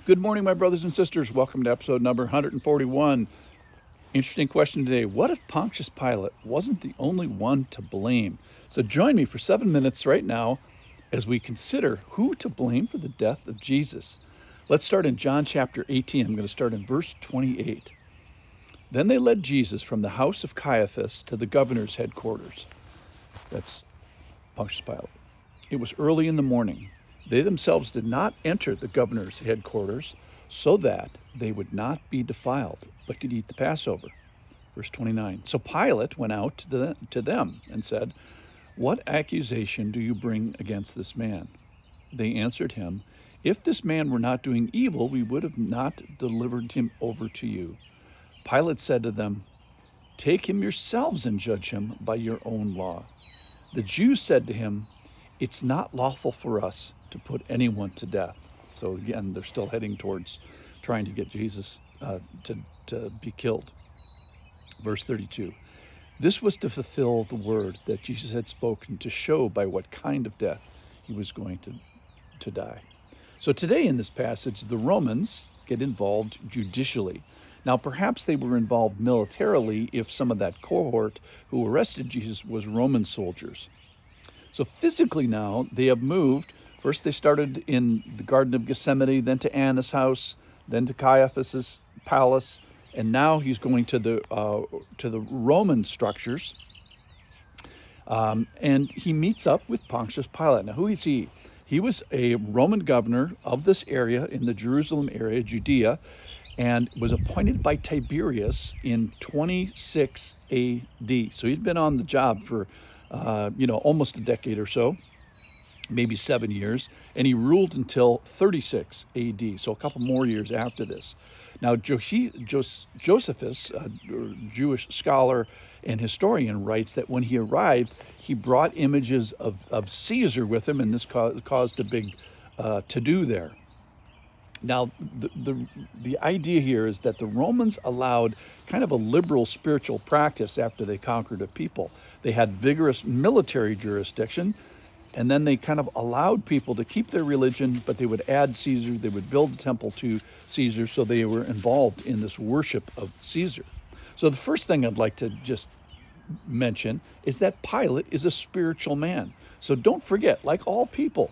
Good morning, my brothers and sisters. Welcome to episode number 141. Interesting question today. What if Pontius Pilate wasn't the only one to blame? So join me for 7 minutes right now as we consider who to blame for the death of Jesus. Let's start in John chapter 18. I'm going to start in verse 28. Then they led Jesus from the house of Caiaphas to the governor's headquarters. That's Pontius Pilate. It was early in the morning. They themselves did not enter the governor's headquarters so that they would not be defiled, but could eat the Passover. Verse 29. So Pilate went out to them and said, "What accusation do you bring against this man?" They answered him, "If this man were not doing evil, we would have not delivered him over to you." Pilate said to them, "Take him yourselves and judge him by your own law." The Jews said to him, "It's not lawful for us to put anyone to death." So again, they're still heading towards trying to get Jesus to be killed. Verse 32. This was to fulfill the word that Jesus had spoken, to show by what kind of death he was going to die. So today in this passage, the Romans get involved judicially. Now, perhaps they were involved militarily if some of that cohort who arrested Jesus was Roman soldiers. So physically now, they have moved. First, they started in the Garden of Gethsemane, then to Annas' house, then to Caiaphas' palace, and now he's going to the Roman structures. And he meets up with Pontius Pilate. Now, who is he? He was a Roman governor of this area, in the Jerusalem area, Judea, and was appointed by Tiberius in 26 A.D. So he'd been on the job for, almost a decade or so, maybe 7 years, and he ruled until 36 A.D., so a couple more years after this. Now, Josephus, a Jewish scholar and historian, writes that when he arrived, he brought images of Caesar with him, and this caused a big to-do there. Now, the idea here is that the Romans allowed kind of a liberal spiritual practice after they conquered a people. They had vigorous military jurisdiction, and then they kind of allowed people to keep their religion, but they would add Caesar. They would build a temple to Caesar, so they were involved in this worship of Caesar. So the first thing I'd like to just mention is that Pilate is a spiritual man. So don't forget, like all people,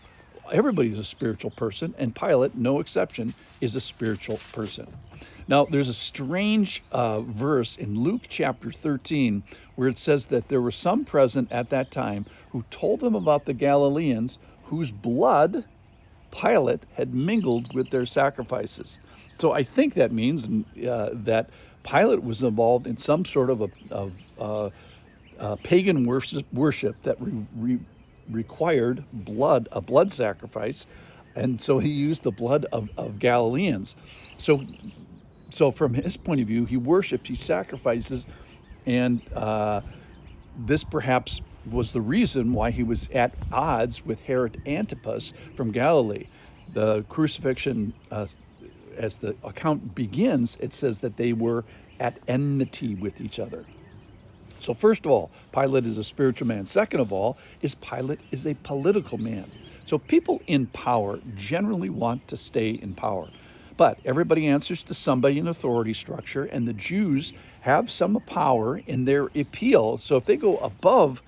everybody's a spiritual person, and Pilate, no exception, is a spiritual person. Now, there's a strange verse in Luke chapter 13 where it says that there were some present at that time who told them about the Galileans whose blood Pilate had mingled with their sacrifices. So I think that means that Pilate was involved in some sort of pagan worship that required a blood sacrifice, and so he used the blood of Galileans. So from his point of view, he worshipped, he sacrifices, and this perhaps was the reason why he was at odds with Herod Antipas from Galilee. The crucifixion, as the account begins, it says that they were at enmity with each other. So first of all, Pilate is a spiritual man. Second of all, Pilate is a political man. So people in power generally want to stay in power. But everybody answers to somebody in authority structure, and the Jews have some power in their appeal. So if they go above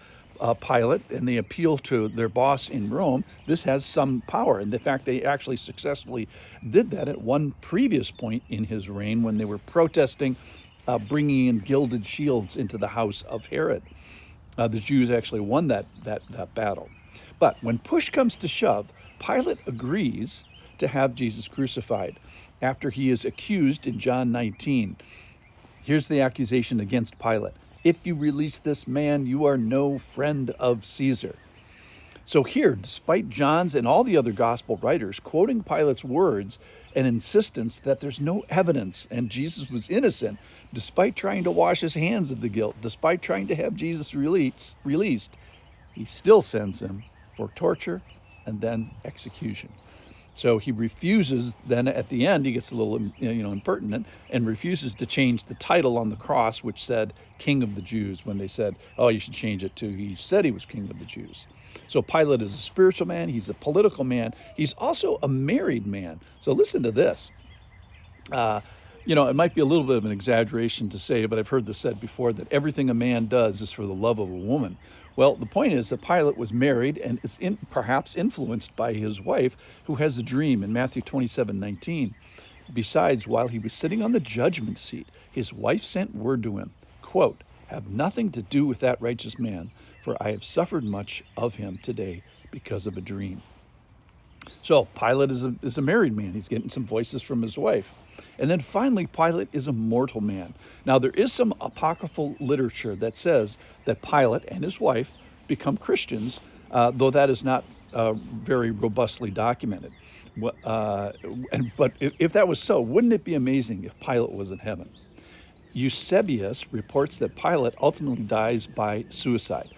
Pilate and they appeal to their boss in Rome, this has some power. And in fact, they actually successfully did that at one previous point in his reign when they were protesting bringing in gilded shields into the house of Herod. The Jews actually won that battle. But when push comes to shove, Pilate agrees to have Jesus crucified after he is accused in John 19. Here's the accusation against Pilate. If you release this man, you are no friend of Caesar. So here, despite John's and all the other gospel writers quoting Pilate's words and insistence that there's no evidence and Jesus was innocent, despite trying to wash his hands of the guilt, despite trying to have Jesus released, he still sends him for torture and then execution. So he refuses, then at the end, he gets a little, impertinent and refuses to change the title on the cross, which said King of the Jews, when they said, oh, you should change it to, he said he was King of the Jews. So Pilate is a spiritual man. He's a political man. He's also a married man. So listen to this. It might be a little bit of an exaggeration to say, but I've heard this said before, that everything a man does is for the love of a woman. Well, the point is that Pilate was married and is perhaps influenced by his wife, who has a dream in Matthew 27:19. Besides, while he was sitting on the judgment seat, his wife sent word to him, quote, have nothing to do with that righteous man, for I have suffered much of him today because of a dream. So Pilate is a married man. He's getting some voices from his wife. And then finally, Pilate is a mortal man. Now, there is some apocryphal literature that says that Pilate and his wife become Christians, though that is not very robustly documented. But if that was so, wouldn't it be amazing if Pilate was in heaven? Eusebius reports that Pilate ultimately dies by suicide.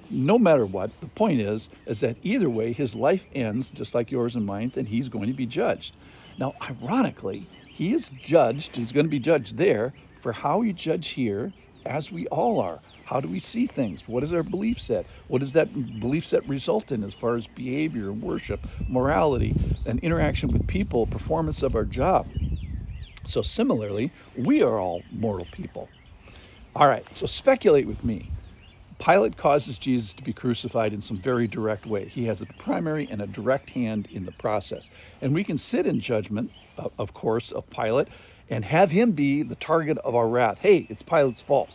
No matter what, the point is that either way, his life ends just like yours and mine, and he's going to be judged. Now, ironically, he is judged, he's going to be judged there for how we judge here, as we all are. How do we see things? What is our belief set? What does that belief set result in as far as behavior, worship, morality, and interaction with people, performance of our job? So similarly, we are all mortal people. All right, so speculate with me. Pilate causes Jesus to be crucified in some very direct way. He has a primary and a direct hand in the process. And we can sit in judgment, of course, of Pilate and have him be the target of our wrath. Hey, it's Pilate's fault.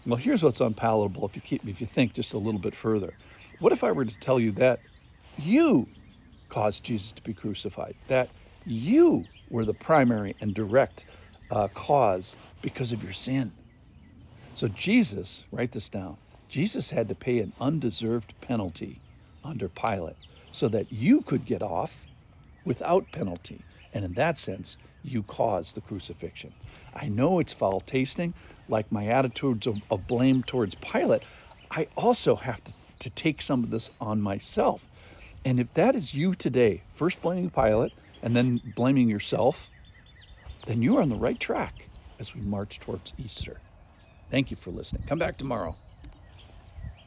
Well, here's what's unpalatable if you think just a little bit further. What if I were to tell you that you caused Jesus to be crucified, that you were the primary and direct cause because of your sin? So Jesus, write this down, Jesus had to pay an undeserved penalty under Pilate so that you could get off without penalty. And in that sense, you caused the crucifixion. I know it's foul tasting, like my attitudes of blame towards Pilate. I also have to take some of this on myself. And if that is you today, first blaming Pilate and then blaming yourself, then you are on the right track as we march towards Easter. Thank you for listening. Come back tomorrow.